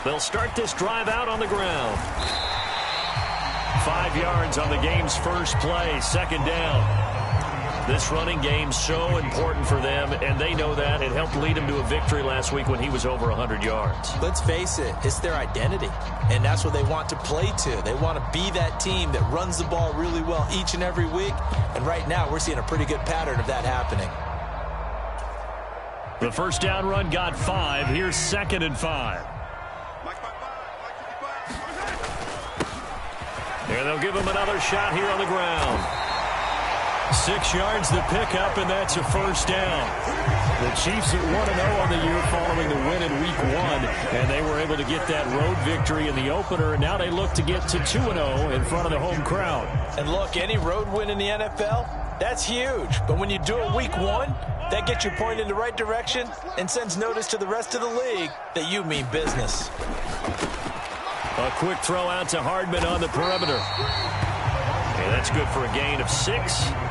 They'll start this drive out on the ground. 5 yards on the game's first play, second down. This running game's so important for them, and they know that. It helped lead them to a victory last week when he was over 100 yards. Let's face it, it's their identity, and that's what they want to play to. They want to be that team that runs the ball really well each and every week, and right now we're seeing a pretty good pattern of that happening. The first down run got 5. Here's 2nd and 5. And they'll give him another shot here on the ground. 6 yards the pickup, and that's a first down. The Chiefs at 1-0 on the year following the win in Week 1, and they were able to get that road victory in the opener, and now they look to get to 2-0 in front of the home crowd. And look, any road win in the NFL, that's huge. But when you do it Week 1, that gets you pointed in the right direction and sends notice to the rest of the league that you mean business. A quick throw out to Hardman on the perimeter. And that's good for a gain of 6,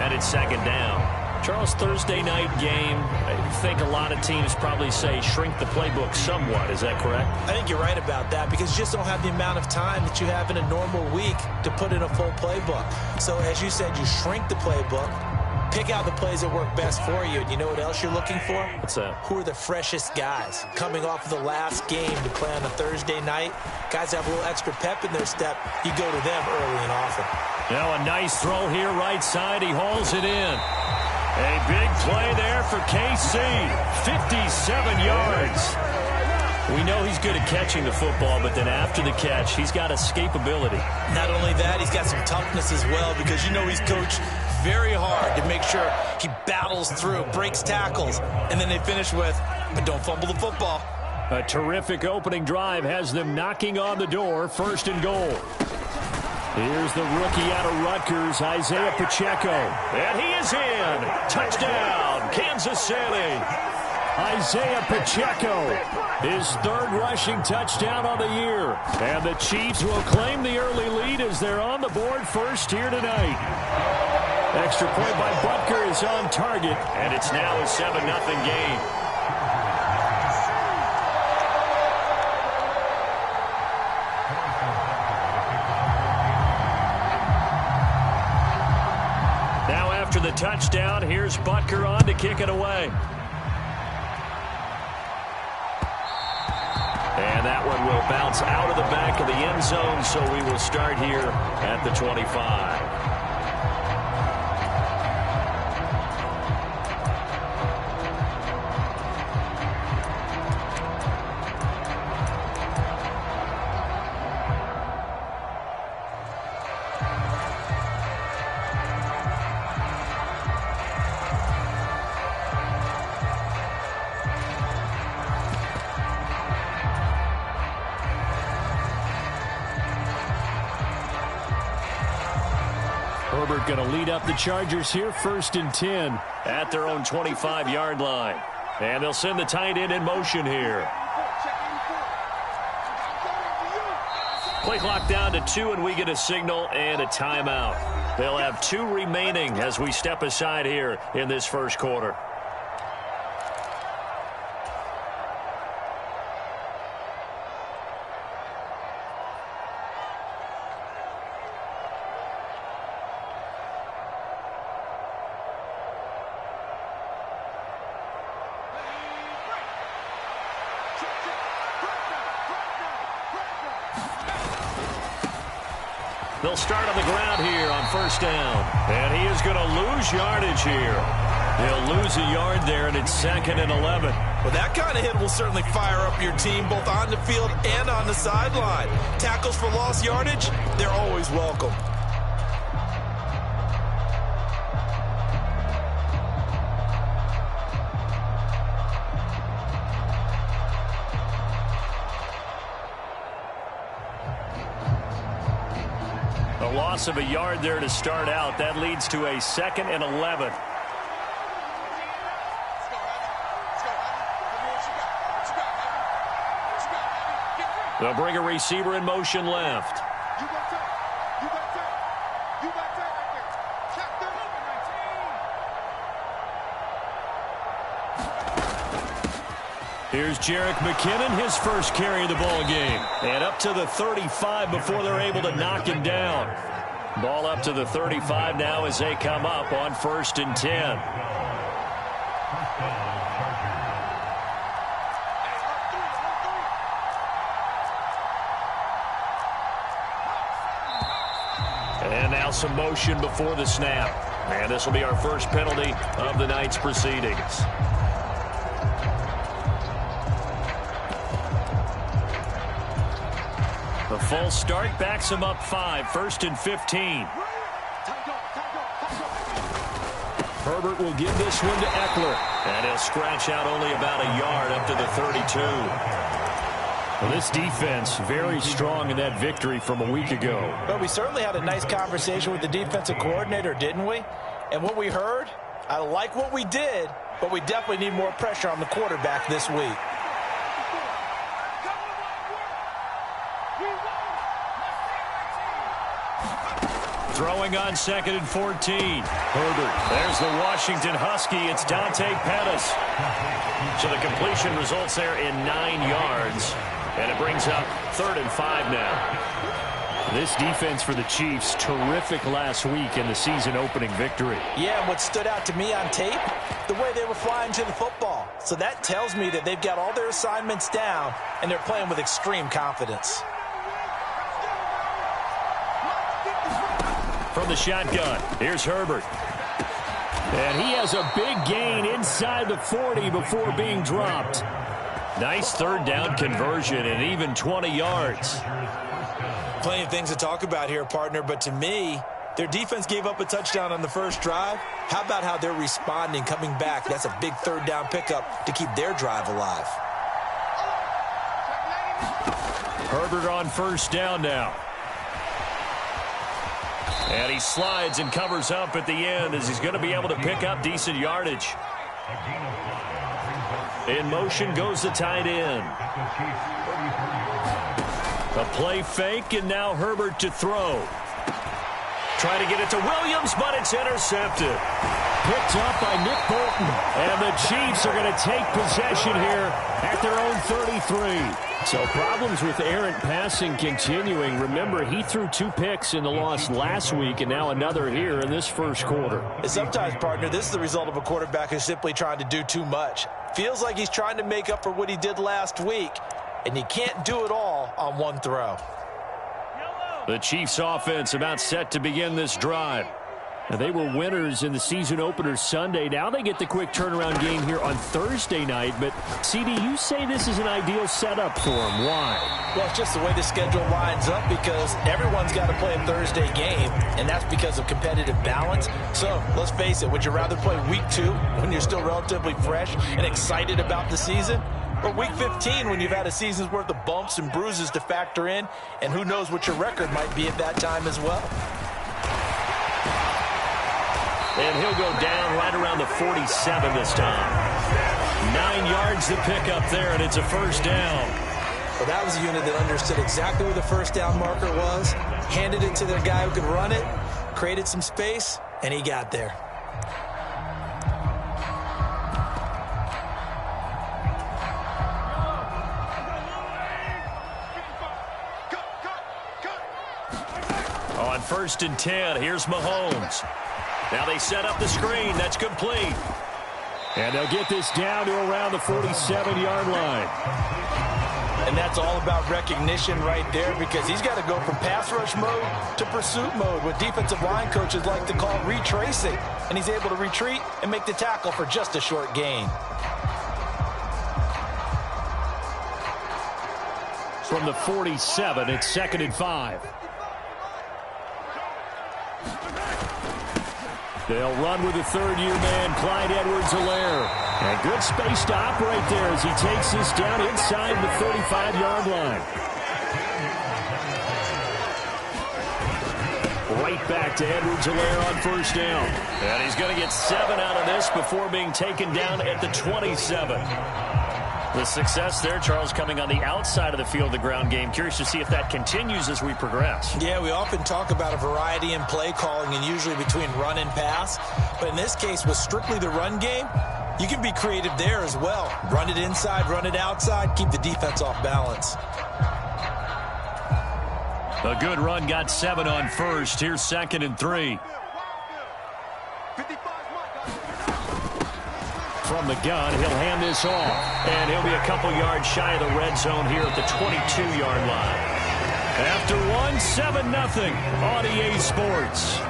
and it's 2nd down. Charles, Thursday night game, I think a lot of teams probably say shrink the playbook somewhat. Is that correct? I think you're right about that because you just don't have the amount of time that you have in a normal week to put in a full playbook. So as you said, you shrink the playbook, pick out the plays that work best for you. And you know what else you're looking for? What's that? Who are the freshest guys coming off of the last game to play on a Thursday night? Guys have a little extra pep in their step. You go to them early and often. Now a nice throw here right side. He hauls it in. A big play there for KC. 57 yards. We know he's good at catching the football, but then after the catch, he's got escapability. Not only that, he's got some toughness as well because you know he's coached very hard to make sure he battles through, breaks tackles, and then they finish with, but don't fumble the football. A terrific opening drive has them knocking on the door, 1st and goal. Here's the rookie out of Rutgers, Isaiah Pacheco. And he is in. Touchdown, Kansas City. Isaiah Pacheco, his 3rd rushing touchdown on the year. And the Chiefs will claim the early lead as they're on the board first here tonight. Extra point by Butker is on target, and it's now a 7-0 game. Now after the touchdown, here's Butker on to kick it away. And that one will bounce out of the back of the end zone, so we will start here at the 25. Herbert going to lead up the Chargers here, 1st and 10 at their own 25-yard line. And they'll send the tight end in motion here. Play clock down to 2, and we get a signal and a timeout. They'll have 2 remaining as we step aside here in this first quarter. They'll start on the ground here on 1st down. And he is going to lose yardage here. He'll lose a yard there, and it's 2nd and 11. Well, that kind of hit will certainly fire up your team both on the field and on the sideline. Tackles for lost yardage, they're always welcome. A loss of a yard there to start out. That leads to a 2nd and 11. They'll bring a receiver in motion left. Here's Jerick McKinnon, his first carry of the ball game. And up to the 35 before they're able to knock him down. Ball up to the 35 now as they come up on 1st and 10. And now some motion before the snap. And this will be our first penalty of the night's proceedings. The full start backs him up 5, 1st and 15. Herbert will give this one to Eckler. And he'll scratch out only about a yard up to the 32. Well, this defense very strong in that victory from a week ago. But we certainly had a nice conversation with the defensive coordinator, didn't we? And what we heard, I like what we did, but we definitely need more pressure on the quarterback this week. Throwing on 2nd and 14. Herbert. There's the Washington Husky. It's Dante Pettis. So the completion results there in 9 yards. And it brings up 3rd and 5 now. This defense for the Chiefs, terrific last week in the season-opening victory. Yeah, and what stood out to me on tape, the way they were flying to the football. So that tells me that they've got all their assignments down, and they're playing with extreme confidence. From the shotgun, here's Herbert. And he has a big gain inside the 40 before being dropped. Nice 3rd down conversion and even 20 yards. Plenty of things to talk about here, partner, but to me, their defense gave up a touchdown on the first drive. How about how they're responding, coming back? That's a big 3rd down pickup to keep their drive alive. Herbert on 1st down now. And he slides and covers up at the end as he's going to be able to pick up decent yardage. In motion goes the tight end. A play fake, and now Herbert to throw. Trying to get it to Williams, but it's intercepted. Picked up by Nick Bolton. And the Chiefs are going to take possession here at their own 33. So problems with errant passing continuing. Remember, he threw 2 picks in the loss last week, and now another here in this first quarter. And sometimes, partner, this is the result of a quarterback who's simply trying to do too much. Feels like he's trying to make up for what he did last week, and he can't do it all on one throw. The Chiefs offense about set to begin this drive. Now, they were winners in the season opener Sunday. Now they get the quick turnaround game here on Thursday night. But, CD, you say this is an ideal setup for them. Why? Well, it's just the way the schedule lines up because everyone's got to play a Thursday game, and that's because of competitive balance. So, let's face it, would you rather play week 2 when you're still relatively fresh and excited about the season? Or week 15 when you've had a season's worth of bumps and bruises to factor in, and who knows what your record might be at that time as well. And he'll go down right around the 47 this time. 9 yards to pick up there, and it's a 1st down. Well, that was a unit that understood exactly where the 1st down marker was, handed it to their guy who could run it, created some space, and he got there. On 1st and 10, here's Mahomes. Now they set up the screen. That's complete. And they'll get this down to around the 47-yard line. And that's all about recognition right there because he's got to go from pass rush mode to pursuit mode, what defensive line coaches like to call retracing. And he's able to retreat and make the tackle for just a short gain. From the 47, it's 2nd and 5. They'll run with the 3rd-year man, Clyde Edwards-Helaire. And good space to operate there as he takes this down inside the 35-yard line. Right back to Edwards-Helaire on 1st down. And he's going to get 7 out of this before being taken down at the 27. The success there, Charles, coming on the outside of the field, the ground game. Curious to see if that continues as we progress. Yeah, we often talk about a variety in play calling and usually between run and pass. But in this case, with strictly the run game, You can be creative there as well. Run it inside, run it outside, keep the defense off balance. A good run got 7 on first. Here's 2nd and 3. From the gun, he'll hand this off. And he'll be a couple yards shy of the red zone here at the 22-yard line. After 7-0 on EA Sports.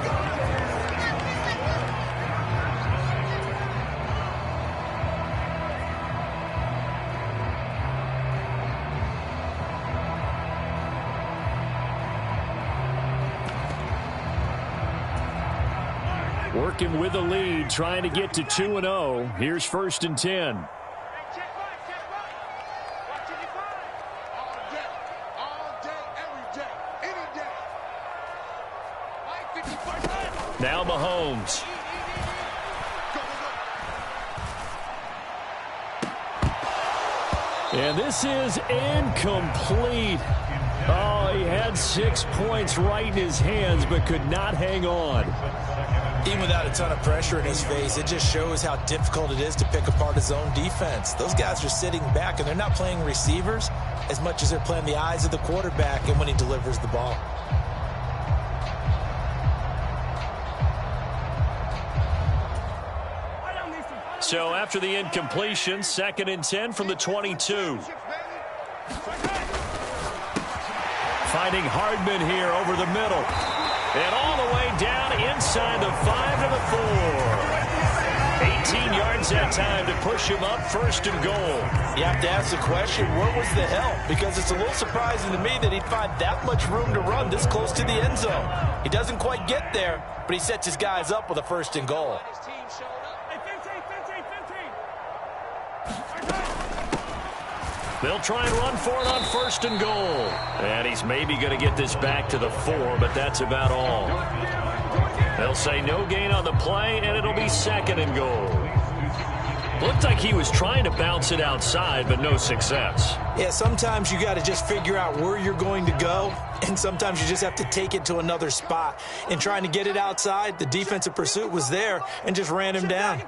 Working with the lead, trying to get to 2-0. Here's 1st and 10. Now Mahomes. And this is incomplete. Oh, he had 6 points right in his hands, but could not hang on. Even without a ton of pressure in his face, it just shows how difficult it is to pick apart his own defense. Those guys are sitting back, and they're not playing receivers as much as they're playing the eyes of the quarterback and when he delivers the ball. So after the incompletion, 2nd and 10 from the 22. Finding Hardman here over the middle. And all the way down inside the 5 to the 4. 18 yards that time to push him up, 1st and goal. You have to ask the question, where was the help? Because it's a little surprising to me that he'd find that much room to run this close to the end zone. He doesn't quite get there, but he sets his guys up with a 1st and goal. They'll try and run for it on 1st and goal. And he's maybe going to get this back to the 4, but that's about all. They'll say no gain on the play, and it'll be 2nd and goal. Looked like he was trying to bounce it outside, but no success. Yeah, sometimes you got to just figure out where you're going to go, and sometimes you just have to take it to another spot. In trying to get it outside, the defensive pursuit was there and just ran him down.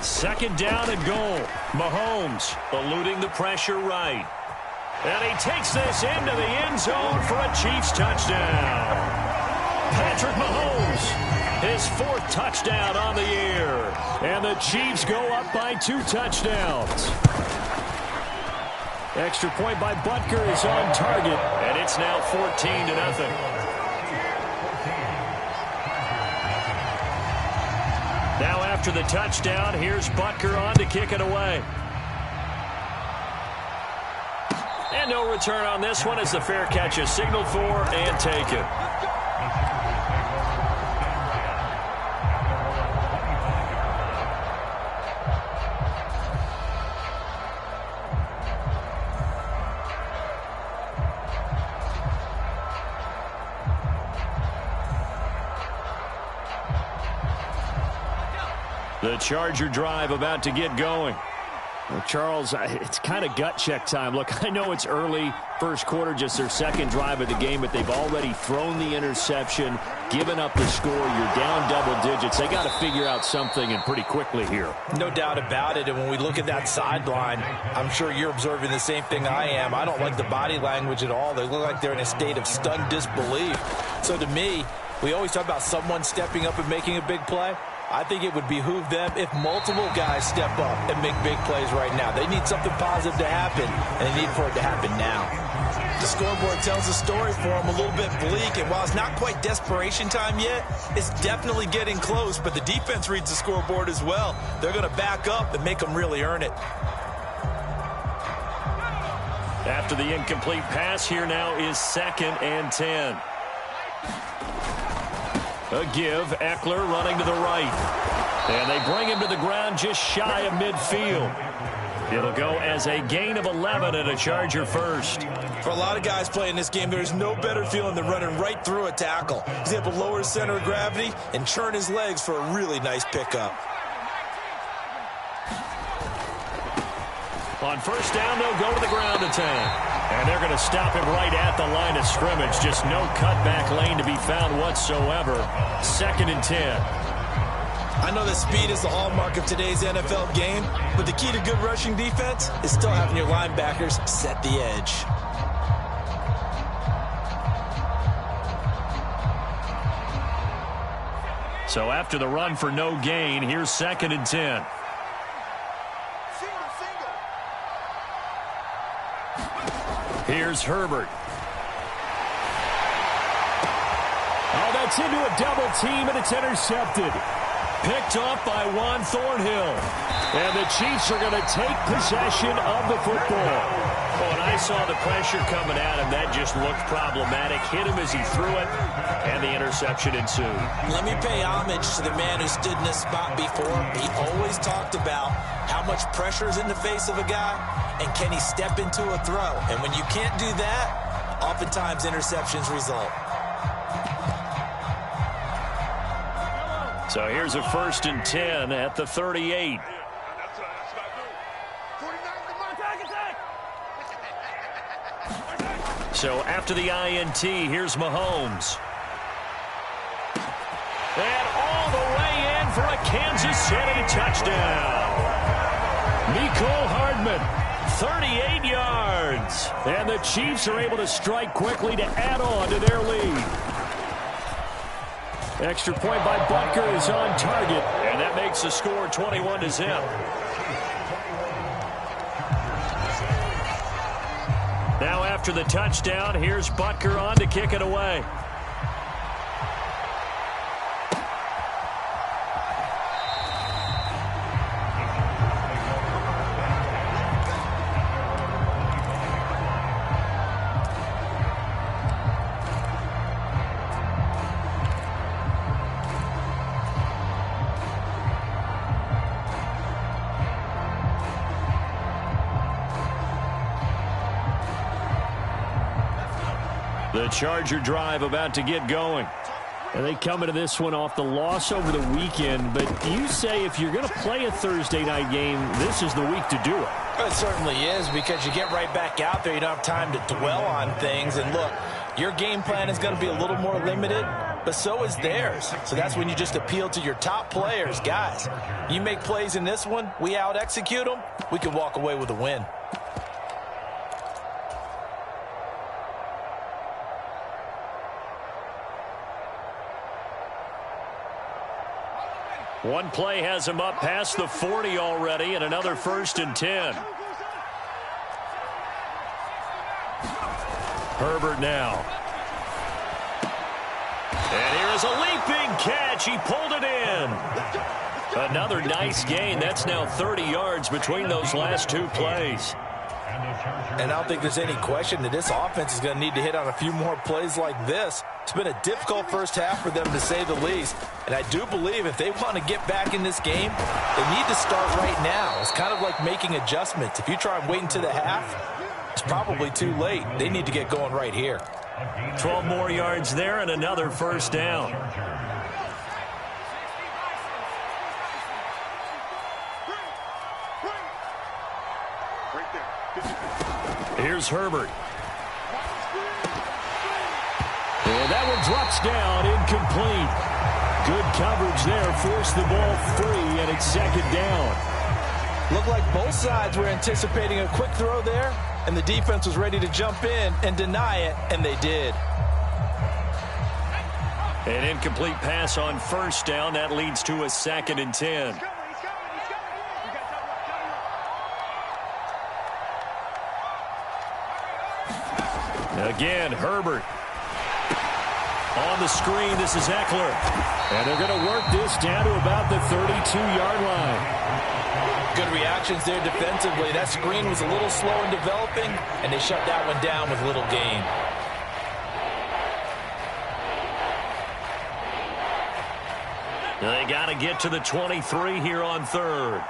Second down and goal. Mahomes eluding the pressure right. And he takes this into the end zone for a Chiefs touchdown. Patrick Mahomes, his 4th touchdown on the year. And the Chiefs go up by 2 touchdowns. Extra point by Butker is on target. And it's now 14-0. Now after the touchdown, here's Butker on to kick it away. And no return on this one as the fair catch is signaled for and taken. The Charger drive about to get going. Well, Charles, it's kind of gut check time. Look, I know it's early, 1st quarter, just their 2nd drive of the game, but they've already thrown the interception, given up the score. You're down double digits. They got to figure out something, and pretty quickly here. No doubt about it, and when we look at that sideline, I'm sure you're observing the same thing I am. I don't like the body language at all. They look like they're in a state of stunned disbelief. So to me, we always talk about someone stepping up and making a big play. I think it would behoove them if multiple guys step up and make big plays right now. They need something positive to happen, and they need for it to happen now. The scoreboard tells a story for them, a little bit bleak, and while it's not quite desperation time yet, it's definitely getting close, but the defense reads the scoreboard as well. They're going to back up and make them really earn it. After the incomplete pass, here now is 2nd and 10. A give, Eckler running to the right. And they bring him to the ground just shy of midfield. It'll go as a gain of 11 and a Charger 1st. For a lot of guys playing this game, there's no better feeling than running right through a tackle. He's able to lower his center of gravity and churn his legs for a really nice pickup. On first down, they'll go to the ground attack. And they're going to stop him right at the line of scrimmage. Just no cutback lane to be found whatsoever. 2nd and 10. I know that speed is the hallmark of today's NFL game, but the key to good rushing defense is still having your linebackers set the edge. So after the run for no gain, here's 2nd and 10. Here's Herbert. Oh, that's into a double team, and it's intercepted. Picked off by Juan Thornhill. And the Chiefs are going to take possession of the football. Oh, and I saw the pressure coming at him. That just looked problematic. Hit him as he threw it, and the interception ensued. Let me pay homage to the man who stood in this spot before. He always talked about how much pressure is in the face of a guy, and can he step into a throw. And when you can't do that, oftentimes interceptions result. So here's a 1st and 10 at the 38. So after the INT, here's Mahomes. And all the way in for a Kansas City touchdown. Mecole Hardman, 38 yards. And the Chiefs are able to strike quickly to add on to their lead. Extra point by Butker is on target, and that makes the score 21-0. Now after the touchdown, here's Butker on to kick it away. The Charger drive about to get going. And they come into this one off the loss over the weekend, but you say if you're going to play a Thursday night game, this is the week to do it. It certainly is, because you get right back out there. You don't have time to dwell on things. And look, your game plan is going to be a little more limited, but so is theirs. So that's when you just appeal to your top players. Guys, you make plays in this one, we out-execute them, we can walk away with a win. One play has him up past the 40 already, and another 1st and 10. Herbert now. And here is a leaping catch. He pulled it in. Another nice gain. That's now 30 yards between those last two plays. And I don't think there's any question that this offense is going to need to hit on a few more plays like this. It's been a difficult first half for them, to say the least. And I do believe if they want to get back in this game, they need to start right now. It's kind of like making adjustments. If you try and wait until the half, it's probably too late. They need to get going right here. 12 more yards there and another 1st down. Here's Herbert. And that one drops down, incomplete. Good coverage there, forced the ball free, and it's 2nd down. Looked like both sides were anticipating a quick throw there, and the defense was ready to jump in and deny it, and they did. An incomplete pass on 1st down. That leads to a 2nd and 10. Again, Herbert. On the screen, this is Eckler. And they're going to work this down to about the 32-yard line. Good reactions there defensively. That screen was a little slow in developing, and they shut that one down with little gain. They got to get to the 23 here on 3rd.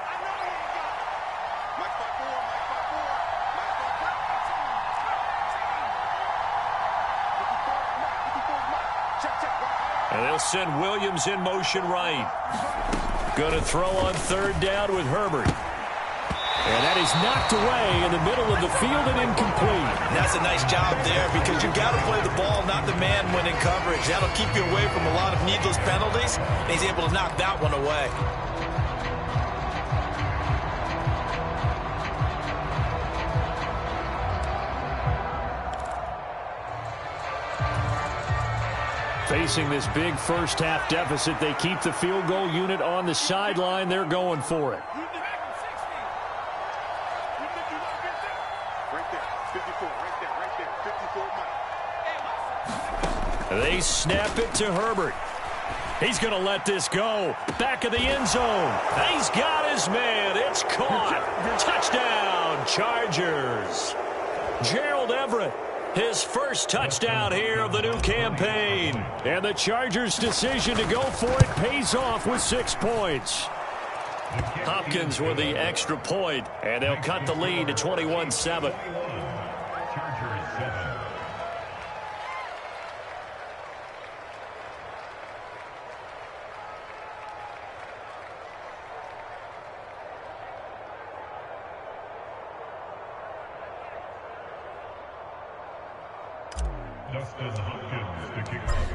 And they'll send Williams in motion right. Going to throw on 3rd down with Herbert. And that is knocked away in the middle of the field and incomplete. That's a nice job there because you got to play the ball, not the man when in coverage. That'll keep you away from a lot of needless penalties, and he's able to knock that one away. Facing this big first-half deficit, they keep the field goal unit on the sideline. They're going for it. They snap it to Herbert. He's going to let this go. Back of the end zone. He's got his man. It's caught. Touchdown, Chargers. Gerald Everett, his first touchdown here of the new campaign. And the Chargers' decision to go for it pays off with 6 points. Hopkins with the extra point, and they'll cut the lead to 21-7.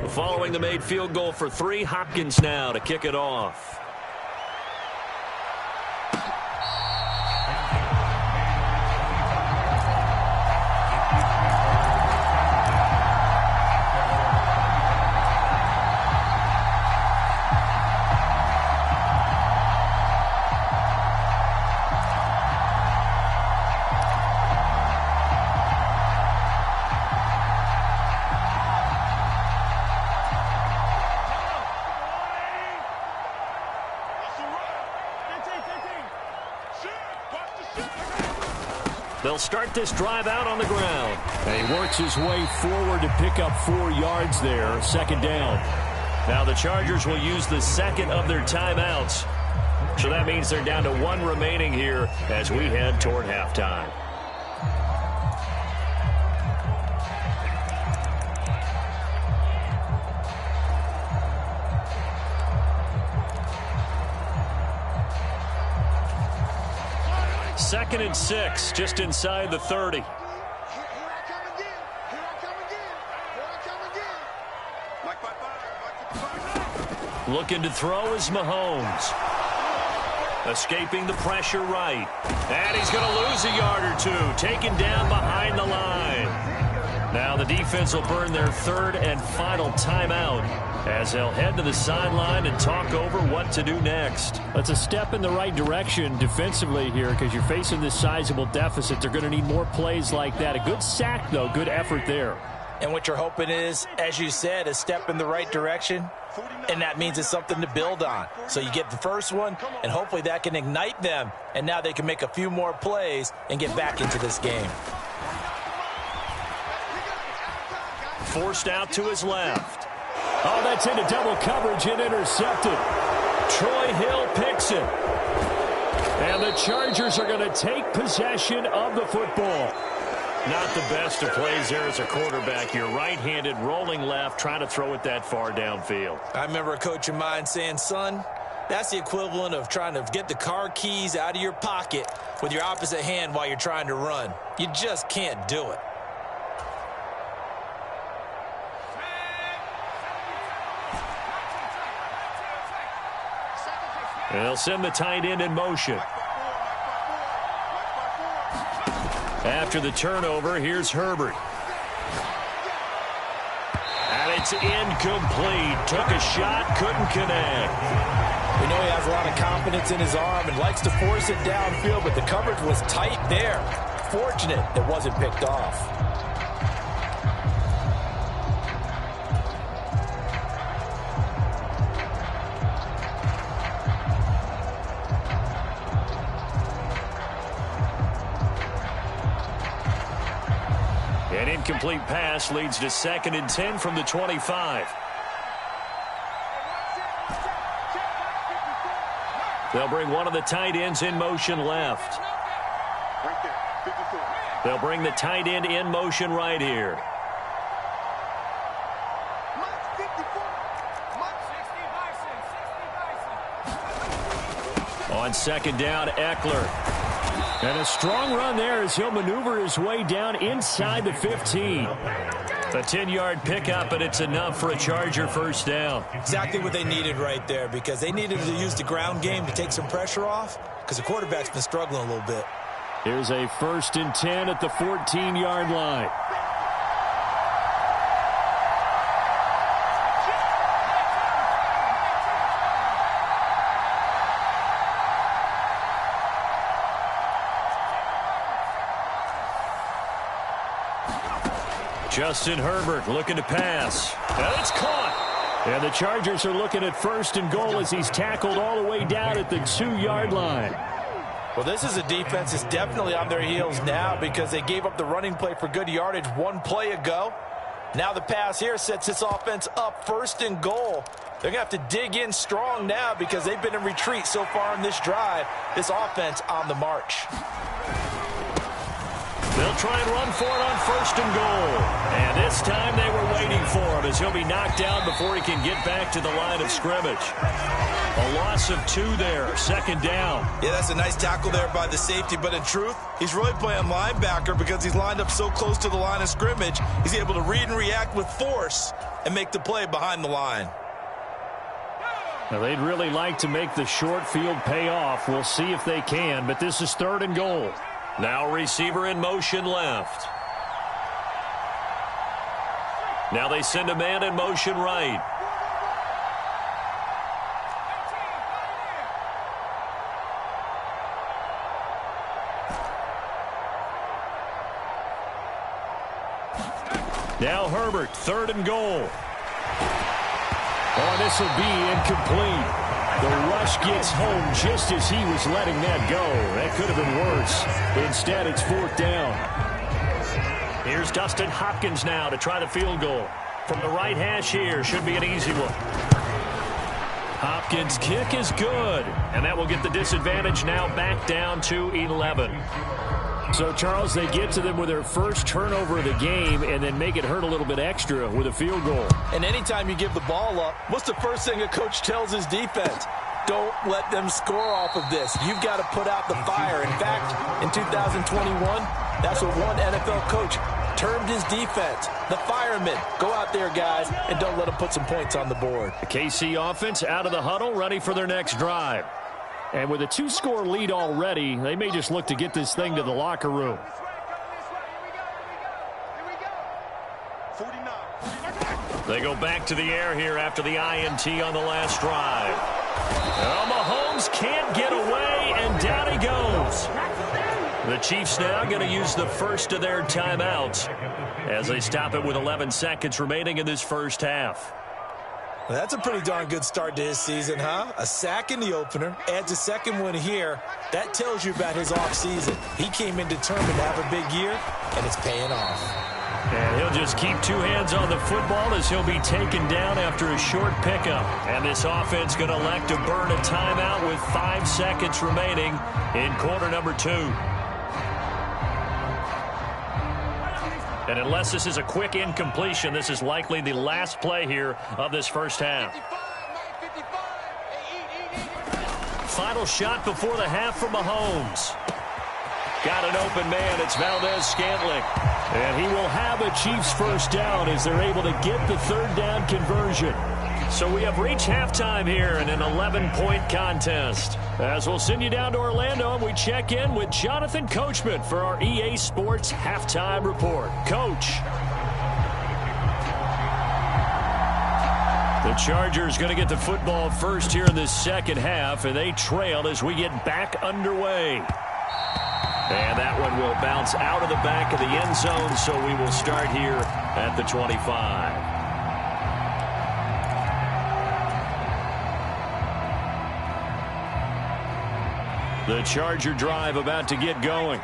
Following the made field goal for 3, Hopkins now to kick it off. They'll start this drive out on the ground. And he works his way forward to pick up 4 yards there, second down. Now the Chargers will use the second of their timeouts. So that means they're down to 1 remaining here as we head toward halftime. Second and 6, just inside the 30. Looking to throw is Mahomes. Escaping the pressure right. And he's going to lose a yard or 2, taken down behind the line. Now the defense will burn their 3rd and final timeout as they'll head to the sideline and talk over what to do next. That's a step in the right direction defensively here because you're facing this sizable deficit. They're going to need more plays like that. A good sack, though. Good effort there. And what you're hoping is, as you said, a step in the right direction, and that means it's something to build on. So you get the first one, and hopefully that can ignite them, and now they can make a few more plays and get back into this game. Forced out to his left. Oh, that's into double coverage and intercepted. Troy Hill picks it. And the Chargers are going to take possession of the football. Not the best of plays there as a quarterback. You're right-handed, rolling left, trying to throw it that far downfield. I remember a coach of mine saying, son, that's the equivalent of trying to get the car keys out of your pocket with your opposite hand while you're trying to run. You just can't do it. They'll send the tight end in motion. After the turnover, here's Herbert. And it's incomplete. Took a shot, couldn't connect. We know he has a lot of confidence in his arm and likes to force it downfield, but the coverage was tight there. Fortunate it wasn't picked off. An incomplete pass leads to 2nd and 10 from the 25. They'll bring one of the tight ends in motion left. They'll bring the tight end in motion right here. On 2nd down, Eckler. And a strong run there as he'll maneuver his way down inside the 15. A 10-yard pickup, and it's enough for a Charger first down. Exactly what they needed right there, because they needed to use the ground game to take some pressure off, because the quarterback's been struggling a little bit. Here's a 1st and 10 at the 14-yard line. Justin Herbert looking to pass. And it's caught. And the Chargers are looking at 1st and goal as he's tackled all the way down at the 2-yard line. Well, this is a defense that's definitely on their heels now because they gave up the running play for good yardage one play ago. Now the pass here sets this offense up 1st and goal. They're going to have to dig in strong now because they've been in retreat so far in this drive. This offense on the march. They'll try and run for it on 1st and goal. And this time they were waiting for him as he'll be knocked down before he can get back to the line of scrimmage. A loss of 2 there, 2nd down. Yeah, that's a nice tackle there by the safety, but in truth, he's really playing linebacker because he's lined up so close to the line of scrimmage. He's able to read and react with force and make the play behind the line. Now, they'd really like to make the short field pay off. We'll see if they can, but this is 3rd and goal. Now receiver in motion left. Now they send a man in motion right. Now Herbert, 3rd and goal. Oh, this will be incomplete. The rush gets home just as he was letting that go. That could have been worse. Instead, it's 4th down. Here's Dustin Hopkins now to try the field goal. From the right hash here, should be an easy one. Hopkins' kick is good. And that will get the disadvantage now back down to 11. So, Charles, they get to them with their first turnover of the game and then make it hurt a little bit extra with a field goal. And anytime you give the ball up, what's the first thing a coach tells his defense? Don't let them score off of this. You've got to put out the fire. In fact, in 2021, that's what one NFL coach termed his defense. The firemen. Go out there, guys, and don't let them put some points on the board. The KC offense out of the huddle, ready for their next drive. And with a 2-score lead already, they may just look to get this thing to the locker room. They go back to the air here after the INT on the last drive. Well, Mahomes can't get away, and down he goes. The Chiefs now going to use the first of their timeouts as they stop it with 11 seconds remaining in this first half. Well, that's a pretty darn good start to his season, huh? A sack in the opener, adds a second one here. That tells you about his offseason. He came in determined to have a big year, and it's paying off. And he'll just keep 2 hands on the football as he'll be taken down after a short pickup. And this offense going to elect to burn a timeout with 5 seconds remaining in quarter number 2. And unless this is a quick incompletion, this is likely the last play here of this first half. Final shot before the half from Mahomes. Got an open man. It's Valdez-Scantling. And he will have a Chiefs first down as they're able to get the 3rd down conversion. So we have reached halftime here in an 11-point contest. As we'll send you down to Orlando, and we check in with Jonathan Coachman for our EA Sports Halftime Report. Coach. The Chargers going to get the football first here in this second half, and they trail as we get back underway. And that one will bounce out of the back of the end zone, so we will start here at the 25. The Charger drive about to get going.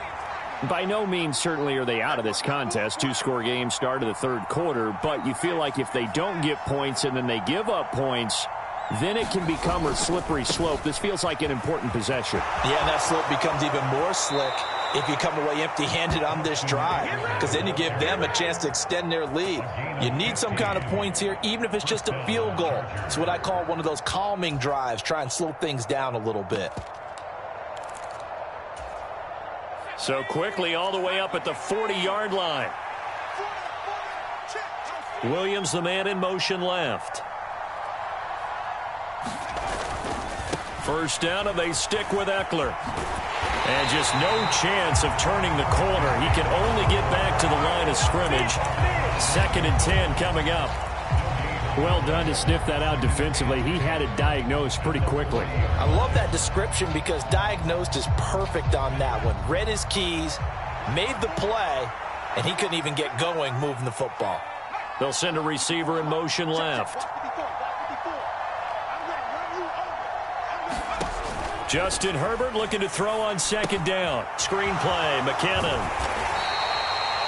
By no means certainly are they out of this contest. 2-score game start of the 3rd quarter, but you feel like if they don't get points and then they give up points, then it can become a slippery slope. This feels like an important possession. Yeah, and that slope becomes even more slick if you come away empty-handed on this drive, because then you give them a chance to extend their lead. You need some kind of points here, even if it's just a field goal. It's what I call one of those calming drives. Try and slow things down a little bit. So quickly all the way up at the 40-yard line. Williams, the man in motion left. First down, and they stick with Eckler. And just no chance of turning the corner. He can only get back to the line of scrimmage. 2nd and 10 coming up. Well done to sniff that out defensively. He had it diagnosed pretty quickly. I love that description because diagnosed is perfect on that one. Read his keys, made the play, and he couldn't even get going moving the football. They'll send a receiver in motion left. Justin Herbert looking to throw on 2nd down. Screen play, McKinnon.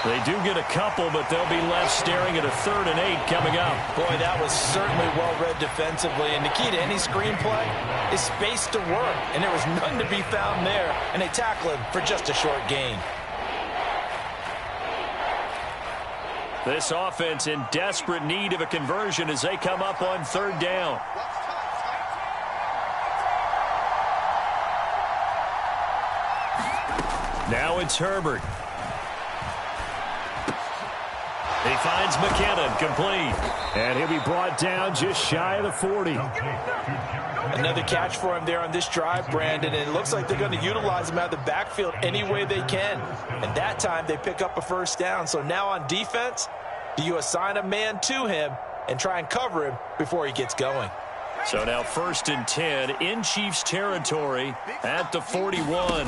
They do get a couple, but they'll be left staring at a 3rd and 8 coming up. Boy, that was certainly well-read defensively. And the key to any screenplay is space to work. And there was none to be found there. And they tackle him for just a short gain. This offense in desperate need of a conversion as they come up on 3rd down. Now it's Herbert. He finds McKinnon, complete. And he'll be brought down just shy of the 40. Another catch for him there on this drive, Brandon, and it looks like they're going to utilize him out of the backfield any way they can. And that time they pick up a 1st down. So now on defense, do you assign a man to him and try and cover him before he gets going? So now 1st and 10 in Chiefs territory at the 41.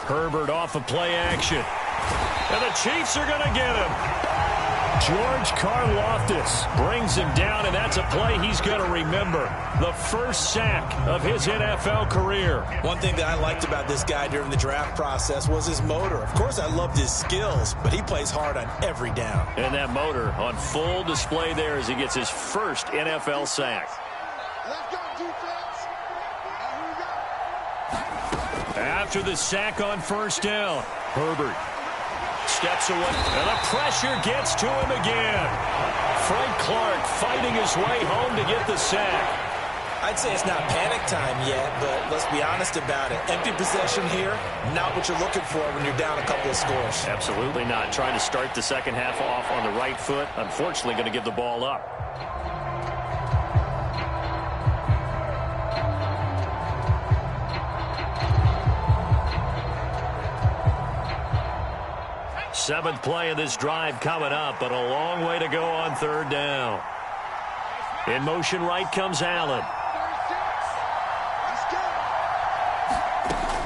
Herbert off of play action. And the Chiefs are going to get him. George Karlaftis brings him down, and that's a play he's going to remember. The first sack of his NFL career. One thing that I liked about this guy during the draft process was his motor. Of course, I loved his skills, but he plays hard on every down. And that motor on full display there as he gets his first NFL sack. Let's go, defense. After the sack on 1st down, Herbert steps away, and the pressure gets to him again. Frank Clark fighting his way home to get the sack. I'd say it's not panic time yet, but let's be honest about it. Empty possession here, not what you're looking for when you're down a couple of scores. Absolutely not. Trying to start the second half off on the right foot. Unfortunately, going to give the ball up. Seventh play of this drive coming up, but a long way to go on 3rd down. In motion right comes Allen.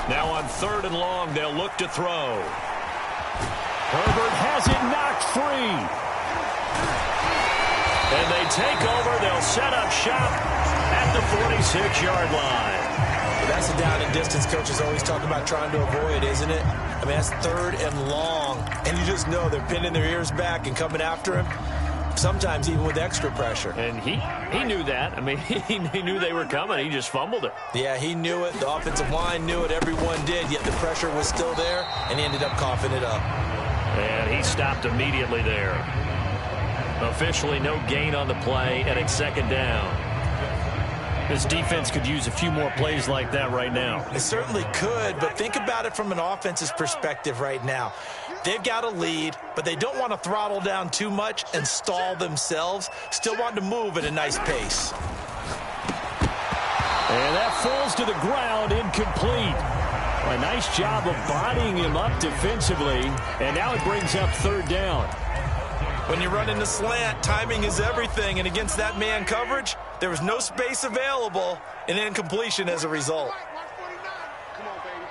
Now on 3rd and long, they'll look to throw. Herbert has it knocked free. And they take over. They'll set up shop at the 46-yard line. That's the down and distance coaches always talk about trying to avoid, isn't it? I mean, that's 3rd and long, and you just know they're pinning their ears back and coming after him, sometimes even with extra pressure. And he knew that. I mean, he knew they were coming. He just fumbled it. Yeah, he knew it. The offensive line knew it. Everyone did, yet the pressure was still there, and he ended up coughing it up. And he stopped immediately there. Officially no gain on the play, and it's 2nd down. This defense could use a few more plays like that right now. It certainly could, but think about it from an offense's perspective right now. They've got a lead, but they don't want to throttle down too much and stall themselves. Still want to move at a nice pace. And that falls to the ground, incomplete. A nice job of bodying him up defensively, and now it brings up 3rd down. When you run in the slant, timing is everything, and against that man coverage, there was no space available, and incompletion as a result. Come on, baby.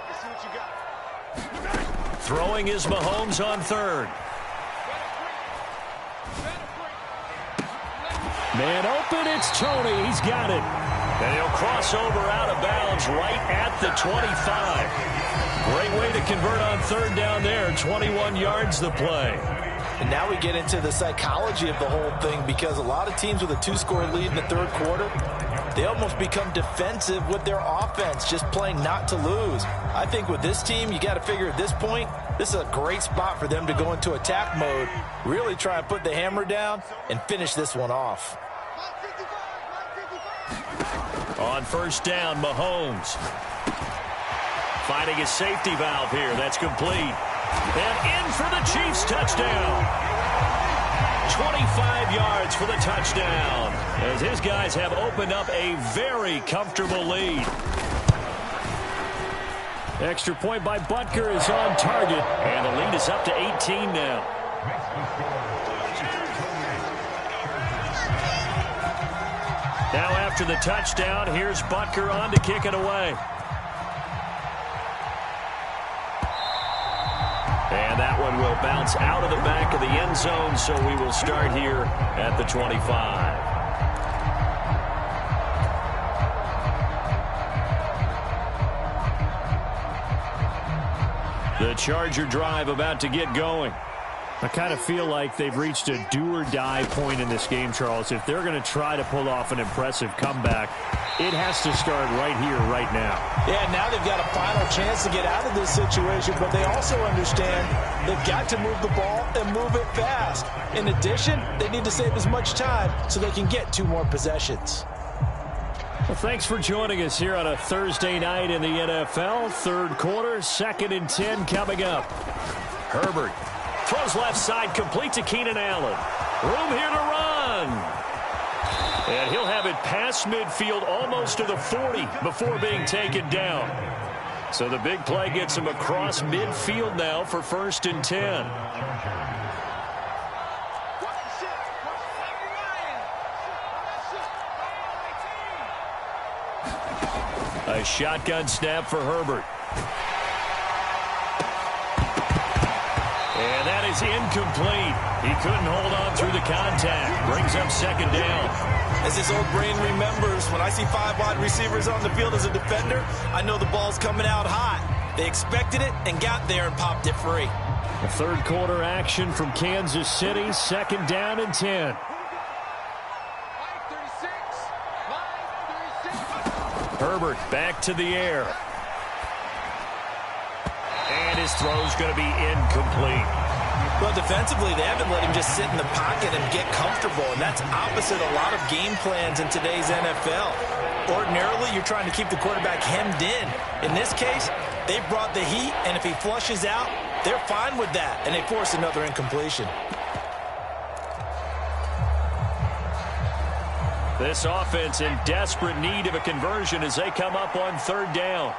Let's see what you got. Throwing is Mahomes on 3rd. Man open, it's Tony. He's got it. And he'll cross over out of bounds right at the 25. Great way to convert on 3rd down there. 21 yards the play. And now we get into the psychology of the whole thing, because a lot of teams with a 2-score lead in the 3rd quarter, they almost become defensive with their offense, just playing not to lose. I think with this team, you got to figure at this point, this is a great spot for them to go into attack mode, really try and put the hammer down and finish this one off. On 1st down, Mahomes finding his safety valve here. That's complete. And in for the Chiefs touchdown. 25 yards for the touchdown, as his guys have opened up a very comfortable lead. Extra point by Butker is on target, and the lead is up to 18 now. Now after the touchdown, here's Butker on to kick it away. And that one will bounce out of the back of the end zone, so we will start here at the 25. The Charger drive about to get going. I kind of feel like they've reached a do-or-die point in this game, Charles. If they're going to try to pull off an impressive comeback, it has to start right here, right now. Yeah, now they've got a final chance to get out of this situation, but they also understand they've got to move the ball and move it fast. In addition, they need to save as much time so they can get 2 more possessions. Well, thanks for joining us here on a Thursday night in the NFL. Third quarter, 2nd and 10 coming up. Herbert throws left side, complete to Keenan Allen. Room here to run. And he'll have it past midfield, almost to the 40 before being taken down. So the big play gets him across midfield now for 1st and 10. A shotgun snap for Herbert. And that is incomplete. He couldn't hold on through the contact. Brings up 2nd down. As his old brain remembers, when I see 5 wide receivers on the field as a defender, I know the ball's coming out hot. They expected it and got there and popped it free. The third quarter action from Kansas City. 2nd down and 10. Herbert back to the air. And his throw's going to be incomplete. Well, defensively, they haven't let him just sit in the pocket and get comfortable, and that's opposite a lot of game plans in today's NFL. Ordinarily, you're trying to keep the quarterback hemmed in. In this case, they brought the heat, and if he flushes out, they're fine with that, and they force another incompletion. This offense in desperate need of a conversion as they come up on 3rd down.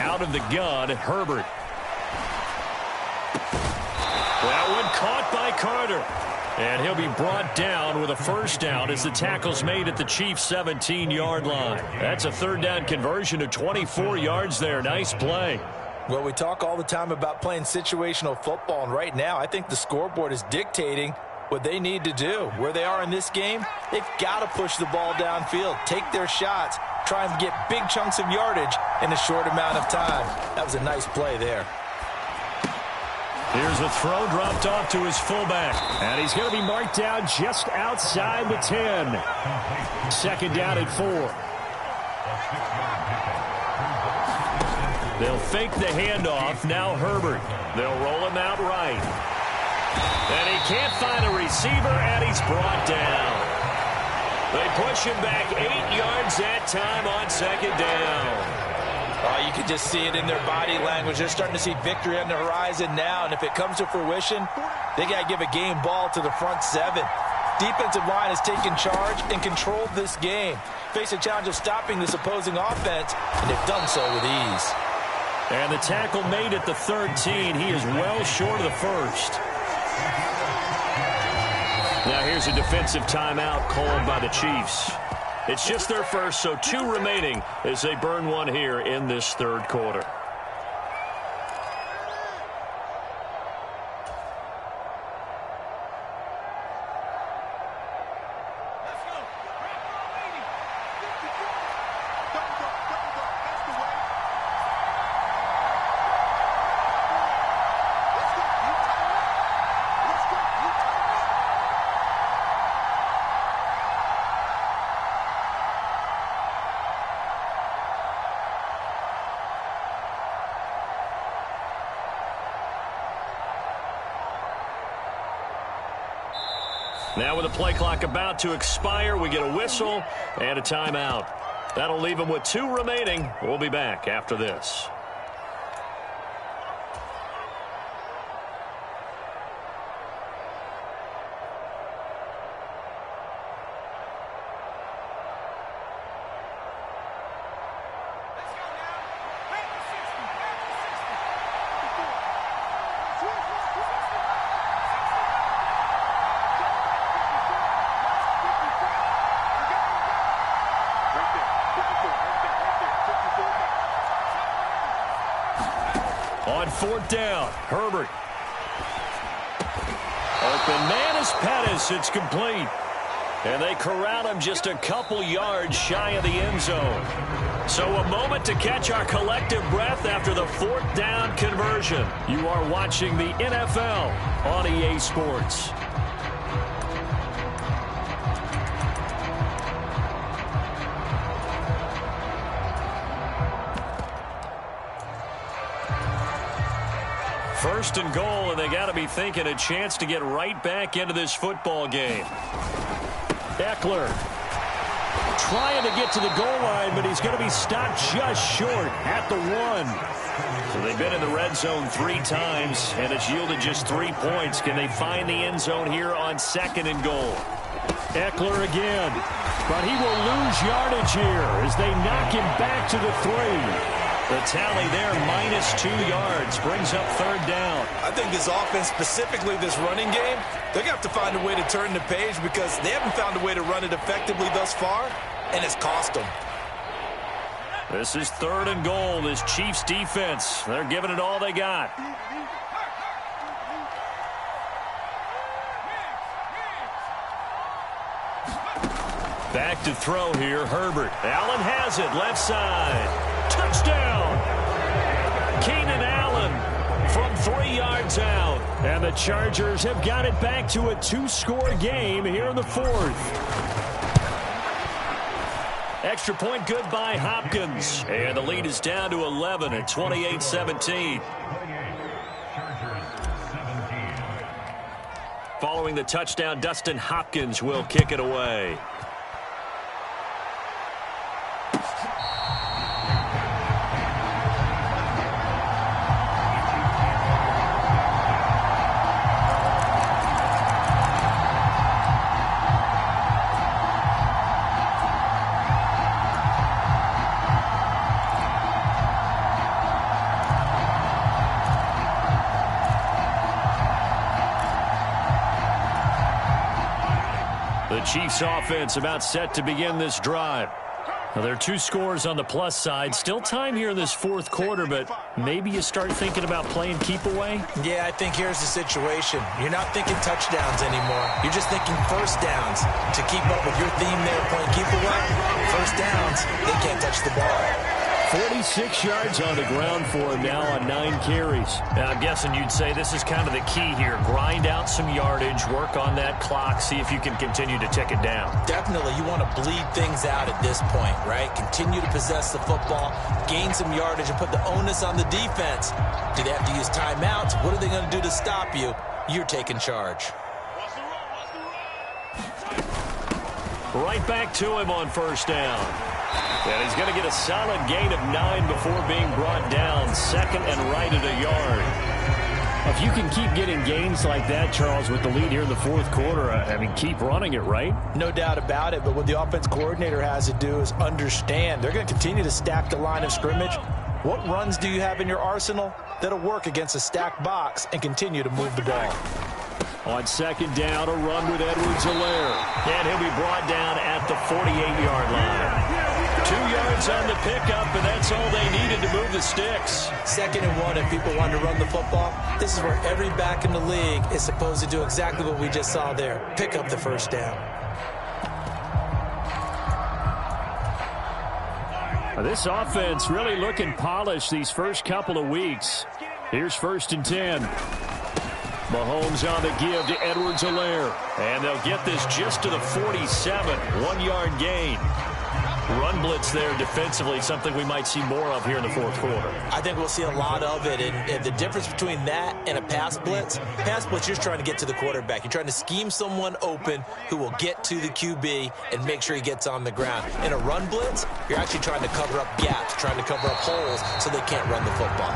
Out of the gun, Herbert. That one caught by Carter. And he'll be brought down with a 1st down as the tackle's made at the Chiefs' 17-yard line. That's a 3rd down conversion of 24 yards there. Nice play. Well, we talk all the time about playing situational football, and right now I think the scoreboard is dictating what they need to do. Where they are in this game, they've got to push the ball downfield, take their shots, try and get big chunks of yardage in a short amount of time. That was a nice play there. Here's a throw dropped off to his fullback. And he's going to be marked down just outside the 10. 2nd down and 4. They'll fake the handoff. Now Herbert. They'll roll him out right. And he can't find a receiver, and he's brought down. They push him back 8 yards that time on 2nd down. Oh, you can just see it in their body language. They're starting to see victory on the horizon now, and if it comes to fruition, they got to give a game ball to the front 7. Defensive line has taken charge and controlled this game. Face a challenge of stopping this opposing offense, and they've done so with ease. And the tackle made at the 13. He is well short of the 1st. Now here's a defensive timeout called by the Chiefs. It's just their first, so 2 remaining as they burn one here in this 3rd quarter. Now with the play clock about to expire, we get a whistle and a timeout. That'll leave them with 2 remaining. We'll be back after this. On 4th down, Herbert. Open man is Pettis. It's complete. And they corral him just a couple yards shy of the end zone. So a moment to catch our collective breath after the 4th down conversion. You are watching the NFL on EA Sports. First and goal, and they got to be thinking a chance to get right back into this football game. Eckler trying to get to the goal line, but he's going to be stopped just short at the 1. So they've been in the red zone 3 times, and it's yielded just 3 points. Can they find the end zone here on 2nd and goal? Eckler again, but he will lose yardage here as they knock him back to the 3. The tally there, -2 yards, brings up 3rd down. I think this offense, specifically this running game, they're going to have to find a way to turn the page because they haven't found a way to run it effectively thus far, and it's cost them. This is 3rd and goal. This Chiefs defense, they're giving it all they got. Back to throw here, Herbert. Allen has it, left side. Touchdown! Keenan Allen from 3 yards out. And the Chargers have got it back to a 2-score game here in the 4th. Extra point good by Hopkins. And the lead is down to 11 at 28-17. Following the touchdown, Dustin Hopkins will kick it away. Chiefs offense about set to begin this drive. Now, there are 2 scores on the plus side. Still time here in this 4th quarter, but maybe you start thinking about playing keep away? Yeah, I think here's the situation. You're not thinking touchdowns anymore. You're just thinking first downs. To keep up with your theme there, playing keep away, first downs, they can't touch the ball. 46 yards on the ground for him now on 9 carries. Now, I'm guessing you'd say this is kind of the key here. Grind out some yardage, work on that clock, see if you can continue to tick it down. Definitely. You want to bleed things out at this point, right? Continue to possess the football, gain some yardage, and put the onus on the defense. Do they have to use timeouts? What are they going to do to stop you? You're taking charge. Right back to him on 1st down. And he's going to get a solid gain of 9 before being brought down. 2nd and right at a yard. If you can keep getting gains like that, Charles, with the lead here in the 4th quarter, I mean, keep running it, right? No doubt about it, but what the offense coordinator has to do is understand. They're going to continue to stack the line of scrimmage. What runs do you have in your arsenal that'll work against a stacked box and continue to move the ball? On 2nd down, a run with Edwards-Helaire. And he'll be brought down at the 48-yard line. 2 yards on the pickup, and that's all they needed to move the sticks. 2nd and 1, if people want to run the football, this is where every back in the league is supposed to do exactly what we just saw there. Pick up the first down. This offense really looking polished these first couple of weeks. Here's 1st and 10. Mahomes on the give to Edwards-Helaire. And they'll get this just to the 47. 1-yard gain. Run blitz there defensively, something we might see more of here in the fourth quarter. I think we'll see a lot of it, and the difference between that and a pass blitz, you're just trying to get to the quarterback. You're trying to scheme someone open who will get to the QB and make sure he gets on the ground. In a run blitz, you're actually trying to cover up gaps, trying to cover up holes so they can't run the football.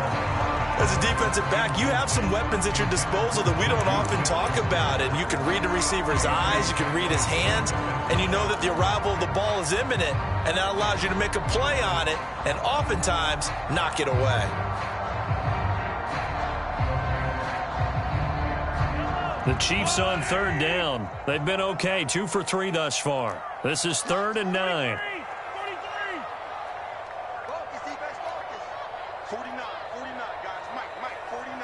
As a defensive back, you have some weapons at your disposal that we don't often talk about, and you can read the receiver's eyes, you can read his hands, and you know that the arrival of the ball is imminent, and that allows you to make a play on it and oftentimes knock it away. The Chiefs on third down. They've been okay, 2 for 3 thus far. This is 3rd and 9. 49, guys. Mike, 49.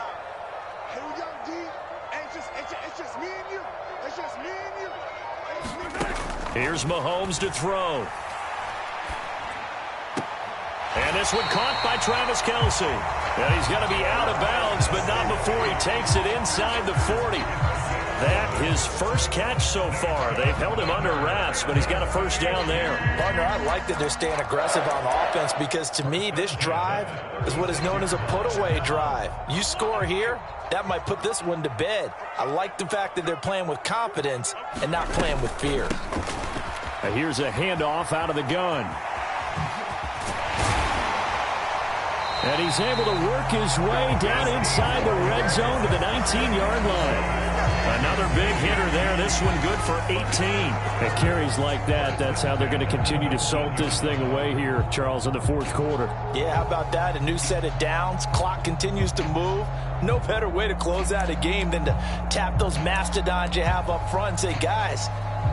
Hey, young D, it's just me and you. It's just me and you. Here's Mahomes to throw. And this one caught by Travis Kelce. And he's going to be out of bounds, but not before he takes it inside the 40. That his first catch so far. They've held him under wraps, but he's got a first down there. Partner, I like that they're staying aggressive on offense because, to me, this drive is what is known as a put-away drive. You score here, that might put this one to bed. I like the fact that they're playing with confidence and not playing with fear. Now here's a handoff out of the gun. And he's able to work his way down inside the red zone to the 19-yard line. Another big hitter there. This one good for 18. At carries like that, that's how they're going to continue to salt this thing away here, Charles, in the fourth quarter. Yeah, how about that? A new set of downs. Clock continues to move. No better way to close out a game than to tap those mastodons you have up front and say, guys,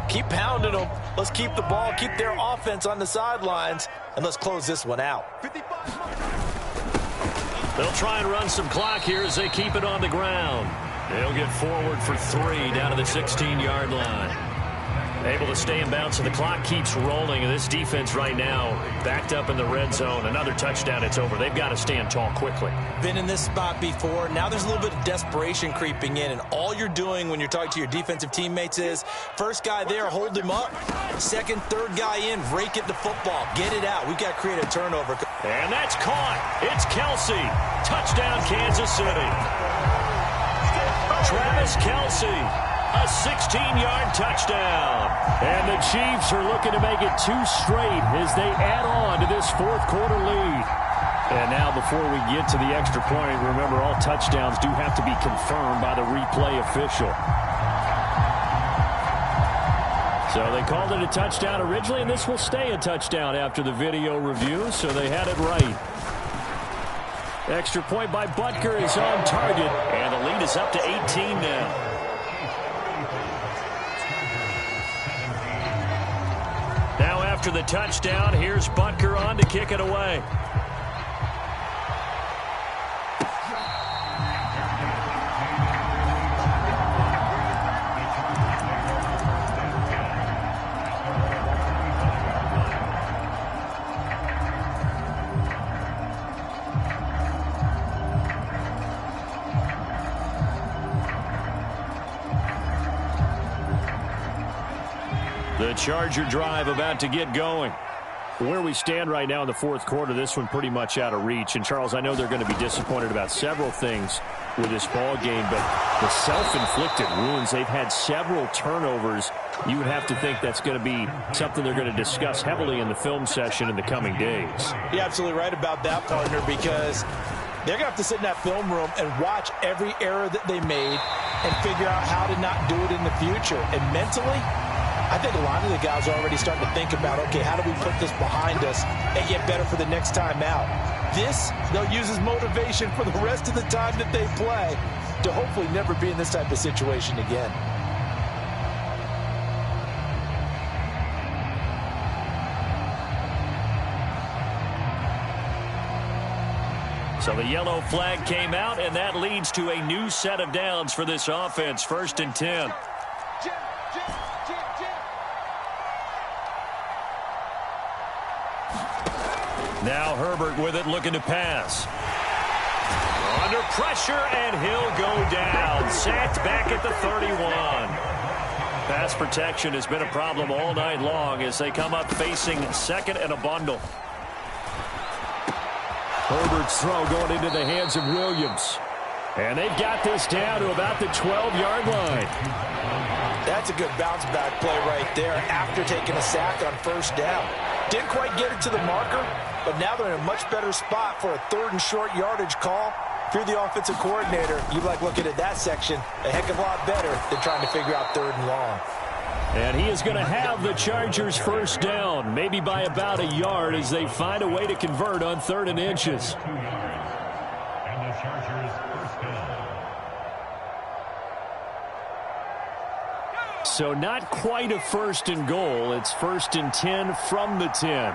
keep pounding them. Let's keep the ball, keep their offense on the sidelines, and let's close this one out. They'll try and run some clock here as they keep it on the ground. They'll get forward for 3 down to the 16-yard line. Able to stay in bounds, so the clock keeps rolling. And this defense right now backed up in the red zone. Another touchdown, it's over. They've got to stand tall quickly. Been in this spot before. Now there's a little bit of desperation creeping in, and all you're doing when you're talking to your defensive teammates is first guy there, hold him up. Second, third guy in, rake it the football. Get it out. We've got to create a turnover. And that's caught. It's Kelce. Touchdown, Kansas City. Travis Kelce, a 16-yard touchdown. And the Chiefs are looking to make it 2 straight as they add on to this fourth quarter lead. And now before we get to the extra point, remember all touchdowns do have to be confirmed by the replay official. So they called it a touchdown originally, and this will stay a touchdown after the video review, so they had it right. Extra point by Butker is on target, and the lead is up to 18 now. Now after the touchdown, here's Butker on to kick it away. The Charger drive about to get going. Where we stand right now in the fourth quarter, this one pretty much out of reach. And, Charles, I know they're going to be disappointed about several things with this ball game, but the self-inflicted wounds, they've had several turnovers. You would have to think that's going to be something they're going to discuss heavily in the film session in the coming days. You're absolutely right about that, partner, because they're going to have to sit in that film room and watch every error that they made and figure out how to not do it in the future. And mentally, I think a lot of the guys are already starting to think about, okay, how do we put this behind us and get better for the next time out? This, they'll use as motivation for the rest of the time that they play to hopefully never be in this type of situation again. So the yellow flag came out, and that leads to a new set of downs for this offense. 1st and 10. Now Herbert with it, looking to pass. Under pressure, and he'll go down. Sacked back at the 31. Pass protection has been a problem all night long as they come up facing second and a bundle. Herbert's throw going into the hands of Williams. And they've got this down to about the 12-yard line. That's a good bounce-back play right there after taking a sack on first down. Didn't quite get it to the marker, but now they're in a much better spot for a third and short yardage call. If you're the offensive coordinator, you like looking at that section a heck of a lot better than trying to figure out third and long. And he is going to have the Chargers first down, maybe by about a yard as they find a way to convert on 3rd and inches. And the Chargers first down. So not quite a 1st and goal. It's 1st and 10 from the 10.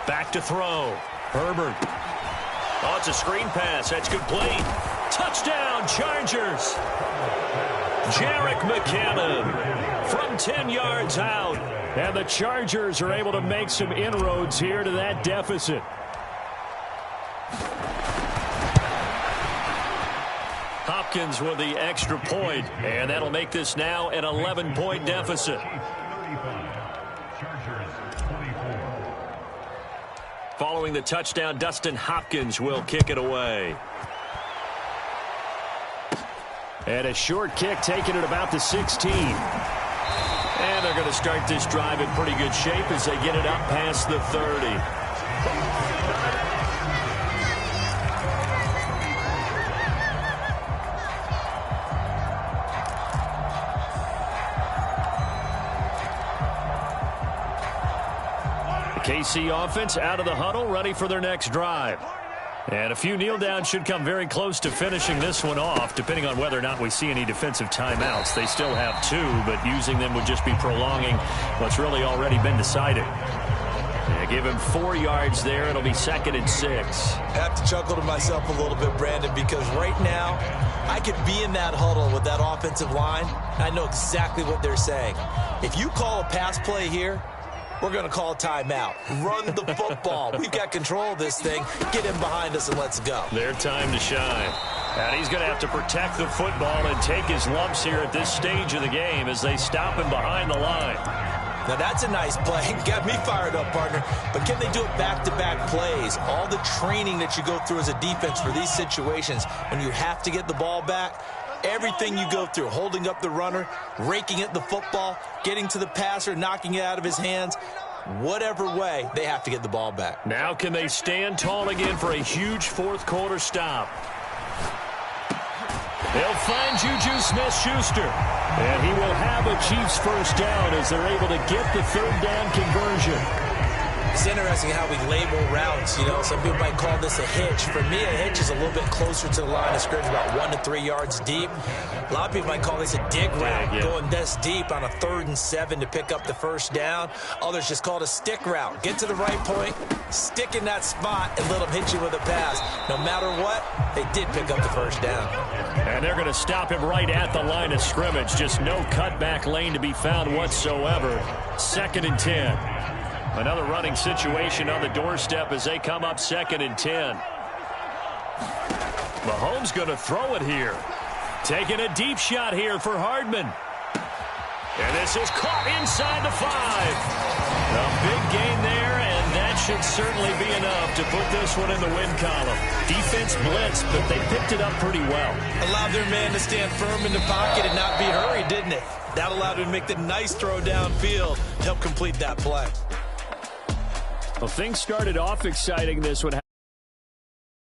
Back to throw. Herbert. Oh, it's a screen pass. That's complete. Touchdown, Chargers. Jerick McKinnon from 10 yards out. And the Chargers are able to make some inroads here to that deficit. Hopkins with the extra point, and that'll make this now an 11-point deficit. Following the touchdown, Dustin Hopkins will kick it away. And a short kick taken at about the 16. And they're going to start this drive in pretty good shape as they get it up past the 30. KC offense out of the huddle, ready for their next drive. And a few kneel downs should come very close to finishing this one off, depending on whether or not we see any defensive timeouts. They still have 2, but using them would just be prolonging what's really already been decided. Yeah, give him 4 yards there. It'll be 2nd and 6. I have to chuckle to myself a little bit, Brandon, because right now I could be in that huddle with that offensive line. I know exactly what they're saying. If you call a pass play here, we're going to call a timeout. Run the football. We've got control of this thing. Get him behind us and let's go. Their time to shine. And he's going to have to protect the football and take his lumps here at this stage of the game as they stop him behind the line. Now that's a nice play. Got me fired up, partner. But can they do it back-to-back plays? All the training that you go through as a defense for these situations, when you have to get the ball back, everything you go through, holding up the runner, raking at the football, getting to the passer, knocking it out of his hands, whatever way, they have to get the ball back. Now can they stand tall again for a huge 4th quarter stop? They'll find Juju Smith-Schuster. And he will have a Chiefs first down as they're able to get the 3rd down conversion. It's interesting how we label routes. You know, some people might call this a hitch. For me, a hitch is a little bit closer to the line of scrimmage, about 1 to 3 yards deep. A lot of people might call this a dig route, going this deep on a 3rd and 7 to pick up the first down. Others just call it a stick route. Get to the right point, stick in that spot, and let them hit you with a pass. No matter what, they did pick up the first down. And they're going to stop him right at the line of scrimmage. Just no cutback lane to be found whatsoever. 2nd and 10. Another running situation on the doorstep as they come up 2nd and 10. Mahomes going to throw it here. Taking a deep shot here for Hardman. And this is caught inside the 5. A big gain there, and that should certainly be enough to put this one in the win column. Defense blitzed, but they picked it up pretty well. Allowed their man to stand firm in the pocket and not be hurried, didn't it? That allowed him to make the nice throw downfield to help complete that play. Well, things started off exciting this one.